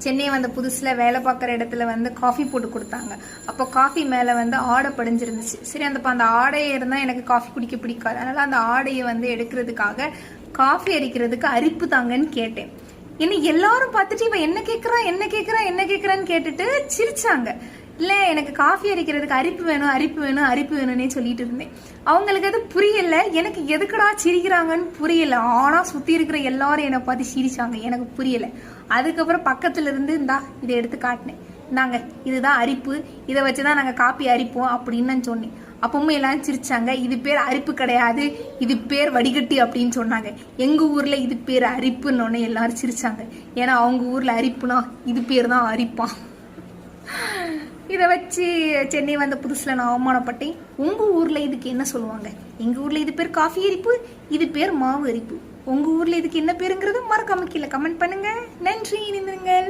சென்னை வந்த புதுசில் வேலை பார்க்குற இடத்துல வந்து காஃபி போட்டு கொடுத்தாங்க. அப்போ காஃபி மேலே வந்து ஆடை படிஞ்சிருந்துச்சு. சரி, அந்த ஆடையை இருந்தால் எனக்கு காஃபி குடிக்க பிடிக்காது. அதனால் அந்த ஆடையை வந்து எடுக்கிறதுக்காக காஃபி அரிக்கிறதுக்கு அரிப்பு தாங்கன்னு கேட்டேன். என்ன எல்லாரும் பார்த்துட்டு இவன் என்ன கேட்குறான்னு கேட்டுட்டு சிரிச்சாங்க. இல்லை, எனக்கு காஃபி அரிக்கிறதுக்கு அரிப்பு வேணும்னே சொல்லிட்டு இருந்தேன். அவங்களுக்கு அது புரியல. எனக்கு எதுக்குடா சிரிக்கிறாங்கன்னு புரியல. ஆனால் சுற்றி இருக்கிற எல்லாரும் என்னை பார்த்து சிரிச்சாங்க. எனக்கு புரியல. அதுக்கப்புறம் பக்கத்துல இருந்து இதை எடுத்து காட்டினேன். நாங்க இதுதான் அரிப்பு, இதை வச்சுதான் நாங்கள் காப்பி அரிப்போம் அப்படின்னு நான் சொன்னேன். அப்பவும் எல்லாரும் சிரிச்சாங்க. இது பேர் அரிப்பு கிடையாது, இது பேர் வடிகட்டி அப்படின்னு சொன்னாங்க. எங்க ஊர்ல இது பேர் அரிப்புன்னு எல்லாரும் சிரிச்சாங்க. ஏன்னா அவங்க ஊர்ல அரிப்புனா இது பேர் தான் அரிப்பான். இதை வச்சு சென்னை வந்த புதுசுல நான் அவமானப்பட்டேன். உங்க ஊர்ல இதுக்கு என்ன சொல்லுவாங்க? எங்க ஊர்ல இது பேர் காஃபி அரிப்பு, இது பேர் மாவு அரிப்பு. உங்க ஊர்ல இதுக்கு என்ன பேருங்கிறது மறக்காம கீழே கமெண்ட் பண்ணுங்க. நன்றி, இணைந்திருங்கள்.